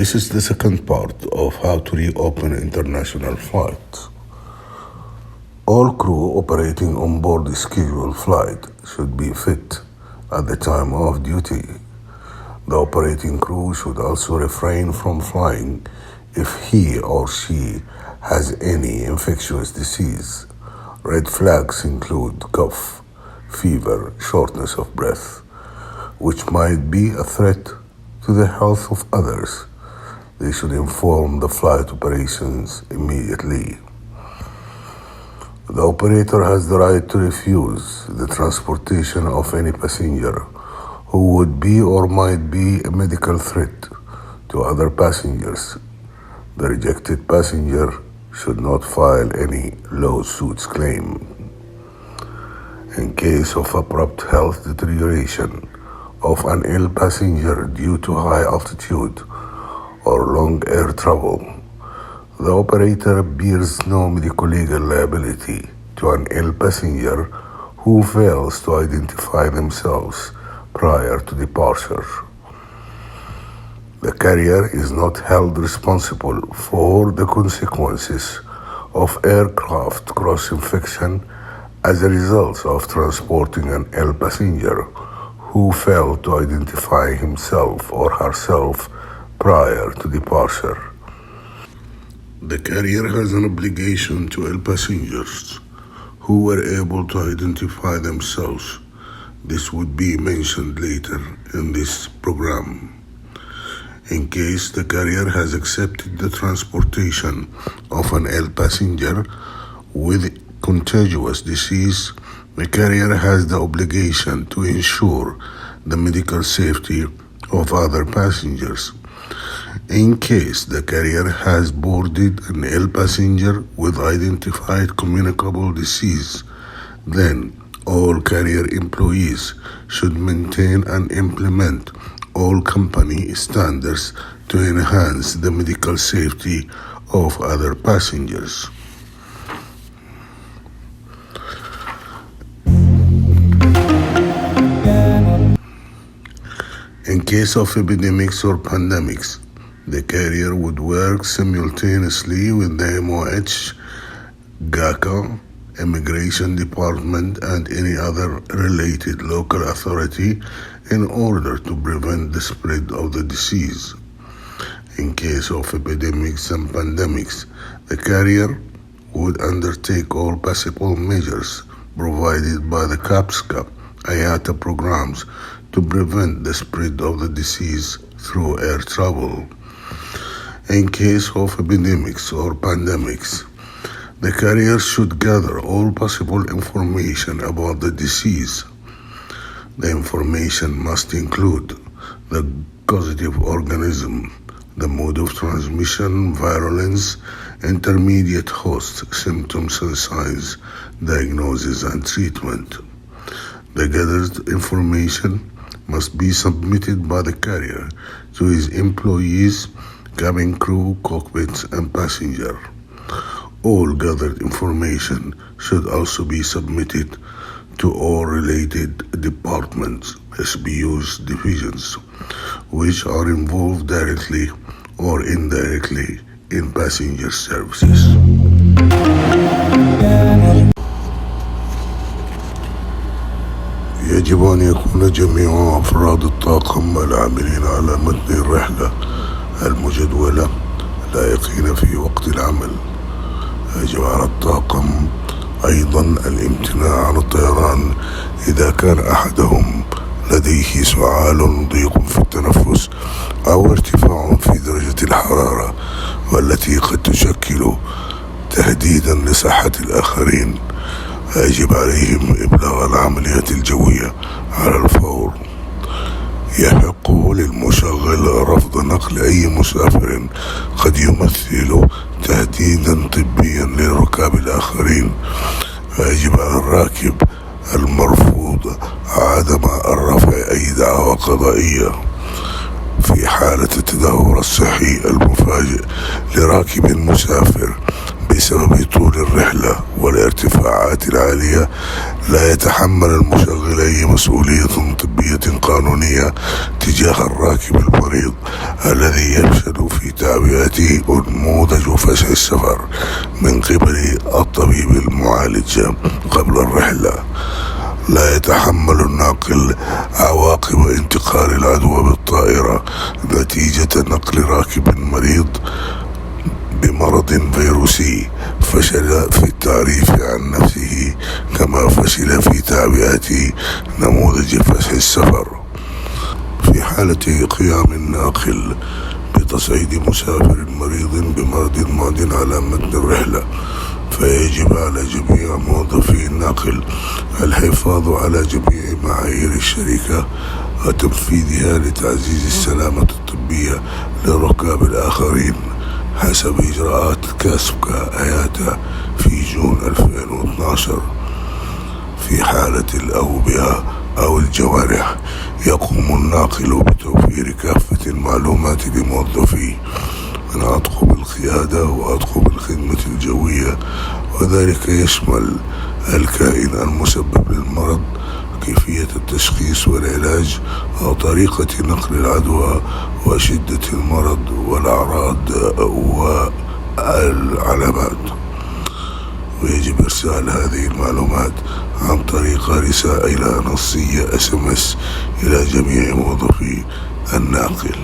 This is the second part of how to reopen international flights. All crew operating on board a scheduled flight should be fit at the time of duty. The operating crew should also refrain from flying if he or she has any infectious disease. Red flags include cough, fever, shortness of breath, which might be a threat to the health of others. They should inform the flight operations immediately. The operator has the right to refuse the transportation of any passenger who would be or might be a medical threat to other passengers. The rejected passenger should not file any lawsuits claim. In case of abrupt health deterioration of an ill passenger due to high altitude or long air travel, the operator bears no medical legal liability to an ill passenger who fails to identify themselves prior to departure. The carrier is not held responsible for the consequences of aircraft cross-infection as a result of transporting an ill passenger who failed to identify himself or herself prior to departure. The carrier has an obligation to ill passengers who were able to identify themselves. This would be mentioned later in this program. In case the carrier has accepted the transportation of an ill passenger with contagious disease, the carrier has the obligation to ensure the medical safety of other passengers. In case the carrier has boarded an ill passenger with identified communicable disease, then all carrier employees should maintain and implement all company standards to enhance the medical safety of other passengers. In case of epidemics or pandemics, the carrier would work simultaneously with the MOH, GACA, Immigration Department, and any other related local authority in order to prevent the spread of the disease. In case of epidemics and pandemics, the carrier would undertake all possible measures provided by the CAPSCA IATA programs to prevent the spread of the disease through air travel. In case of epidemics or pandemics, the carrier should gather all possible information about the disease. The information must include the causative organism, the mode of transmission, virulence, intermediate host, symptoms and signs, diagnosis and treatment. The gathered information must be submitted by the carrier to his employees, cabin crew, cockpits, and passenger. All gathered information should also be submitted to all related departments, SBUs, divisions, which are involved directly or indirectly in passenger services. يجب أن يكون جميع أفراد الطاقم العاملين على متن الرحلة المجدولة لائقين في وقت العمل. يجب على الطاقم أيضا الامتناع عن الطيران إذا كان أحدهم لديه سعال، ضيق في التنفس، أو ارتفاع في درجة الحرارة، والتي قد تشكل تهديدا لصحة الآخرين. يجب عليهم إبلاغ العملية الجوية على الفور. يحق للمشغل رفض نقل أي مسافر قد يمثل تهديدا طبيا لركاب الآخرين. ويجب على الراكب المرفوض عدم الرفع أي دعوى قضائية في حالة التدهور الصحي المفاجئ لراكب مسافر بسبب طول الرحلة والارتفاعات العالية. لا يتحمل المشغل أي مسؤولية طبية قادمة قانونية تجاه الراكب المريض الذي يفشل في تعبئة نموذج فسح السفر من قبل الطبيب المعالج قبل الرحلة. لا يتحمل الناقل عواقب انتقال العدوى بالطائرة نتيجة نقل راكب مريض بمرض فيروسي فشل في التعريف عن نفسه، كما فشل في تعبئة نموذج فسح السفر. في حالة قيام الناقل بتصعيد مسافر مريض بمرض معد على متن الرحلة، فيجب على جميع موظفي الناقل الحفاظ على جميع معايير الشركة وتنفيذها لتعزيز السلامة الطبية للركاب الآخرين حسب إجراءات كاسبكا آياتا في جون 2012. في حالة الأوبئة أو الجوارح يقوم الناقل بتوفير كافة المعلومات لموظفيه من أطقم القيادة وأطقم الخدمة الجوية، وذلك يشمل الكائن المسبب للمرض، كيفية التشخيص والعلاج، وطريقة نقل العدوى، وشدة المرض والأعراض والعلامات. ويجب إرسال هذه المعلومات عن طريق رسائل نصية SMS إلى جميع موظفي الناقل.